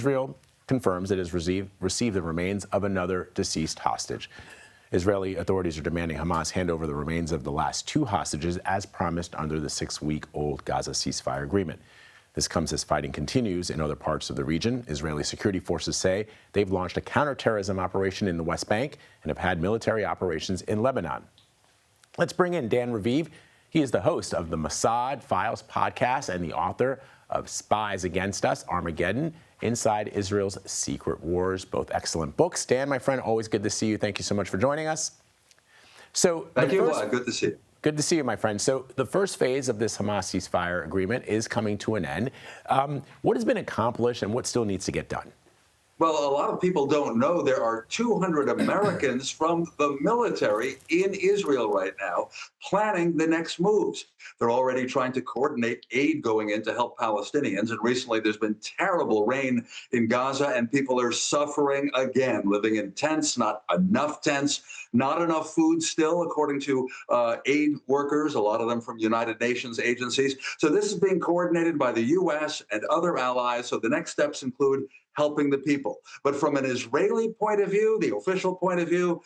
Israel confirms it has received the remains of another deceased hostage. Israeli authorities are demanding Hamas hand over the remains of the last 2 hostages as promised under the 6-week-old Gaza ceasefire agreement. This comes as fighting continues in other parts of the region. Israeli security forces say they've launched a counterterrorism operation in the West Bank and have had military operations in Lebanon. Let's bring in Dan Raviv. He is the host of the Mossad Files podcast and the author of Spies Against Us, Armageddon, Inside Israel's Secret Wars, both excellent books. Dan, my friend, always good to see you. Thank you so much for joining us. Thank you. Good to see you. Good to see you, my friend. So the first phase of this Hamas ceasefire agreement is coming to an end. What has been accomplished and what still needs to get done? Well, a lot of people don't know there are 200 Americans from the military in Israel right now planning the next moves. They're already trying to coordinate aid going in to help Palestinians. And recently there's been terrible rain in Gaza and people are suffering again, living in tents, not enough tents, not enough food still, according to aid workers, a lot of them from United Nations agencies. So this is being coordinated by the U.S. and other allies. So the next steps include helping the people. But from an Israeli point of view, the official point of view,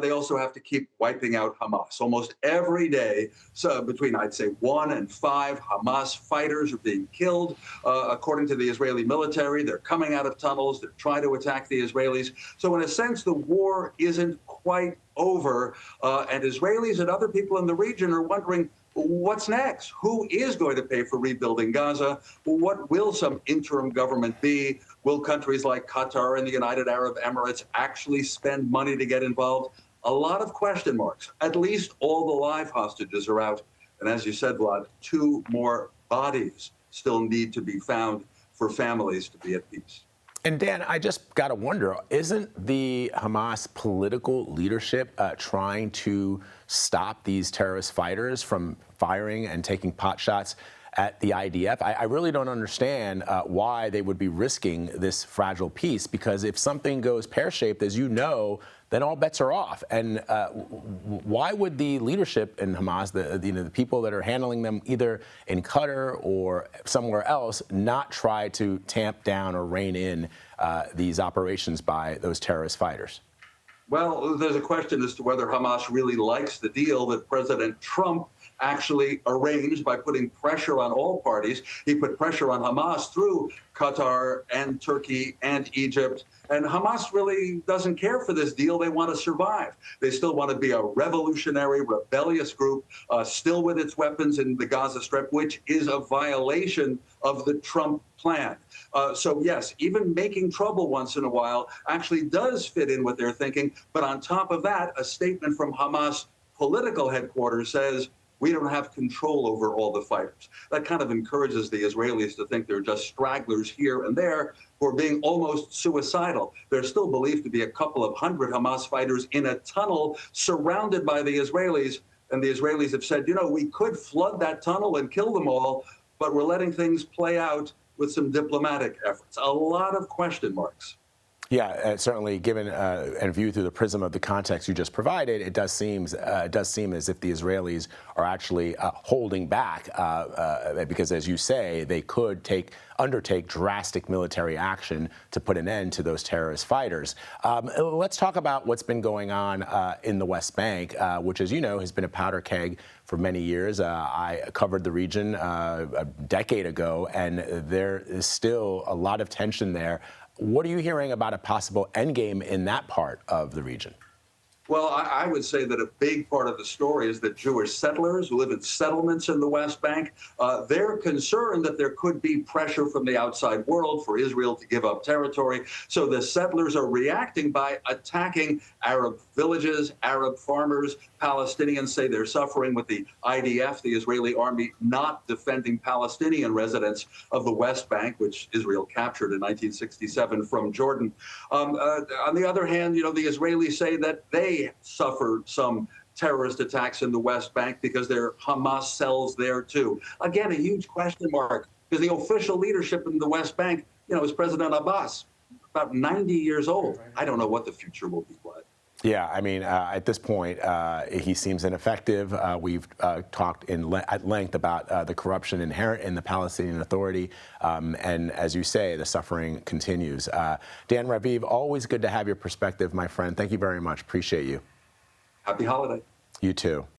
they also have to keep wiping out Hamas. Almost every day, so between, I'd say, 1 and 5 Hamas fighters are being killed. According to the Israeli military, they're coming out of tunnels. They're trying to attack the Israelis. So in a sense, the war isn't quite over. And Israelis and other people in the region are wondering, what's next? Who is going to pay for rebuilding Gaza? What will some interim government be? Will countries like Qatar and the United Arab Emirates actually spend money to get involved? A lot of question marks. At least all the live hostages are out. And as you said, Vlad, 2 more bodies still need to be found for families to be at peace. And Dan, I just got to wonder, isn't the Hamas political leadership trying to stop these terrorist fighters from firing and taking pot shots at the IDF? I really don't understand why they would be risking this fragile peace, because if something goes pear-shaped, as you know, then all bets are off. And why would the leadership in Hamas, the people that are handling them either in Qatar or somewhere else, not try to tamp down or rein in these operations by those terrorist fighters? Well, there's a question as to whether Hamas really likes the deal that President Trump actually arranged by putting pressure on all parties. He put pressure on Hamas through Qatar and Turkey and Egypt. And Hamas really doesn't care for this deal. They want to survive. They still want to be a revolutionary, rebellious group, still with its weapons in the Gaza Strip, which is a violation of the Trump plan. So, yes, even making trouble once in a while actually does fit in with their thinking. But on top of that, a statement from Hamas political headquarters says, we don't have control over all the fighters. That kind of encourages the Israelis to think they're just stragglers here and there who are being almost suicidal. There's still believed to be a couple of hundred Hamas fighters in a tunnel surrounded by the Israelis. And the Israelis have said, you know, we could flood that tunnel and kill them all, but we're letting things play out with some diplomatic efforts. A lot of question marks. Yeah, certainly, given and viewed through the prism of the context you just provided, it does seem as if the Israelis are actually holding back because, as you say, they could undertake drastic military action to put an end to those terrorist fighters. Let's talk about what's been going on in the West Bank, which, as you know, has been a powder keg for many years. I covered the region a decade ago, and there is still a lot of tension there. What are you hearing about a possible endgame in that part of the region? Well, I would say that a big part of the story is that Jewish settlers who live in settlements in the West Bank, they're concerned that there could be pressure from the outside world for Israel to give up territory. So the settlers are reacting by attacking Arab villages, Arab farmers. Palestinians say they're suffering with the IDF, the Israeli army, not defending Palestinian residents of the West Bank, which Israel captured in 1967 from Jordan. On the other hand, you know, the Israelis say that they suffered some terrorist attacks in the West Bank because there are Hamas cells there too. Again, a huge question mark, because the official leadership in the West Bank, you know, is President Abbas, about 90 years old. I don't know what the future will be like. Yeah, I mean, at this point, he seems ineffective. We've talked at length about the corruption inherent in the Palestinian Authority, and as you say, the suffering continues. Dan Raviv, always good to have your perspective, my friend. Thank you very much. Appreciate you. Happy holiday. You too.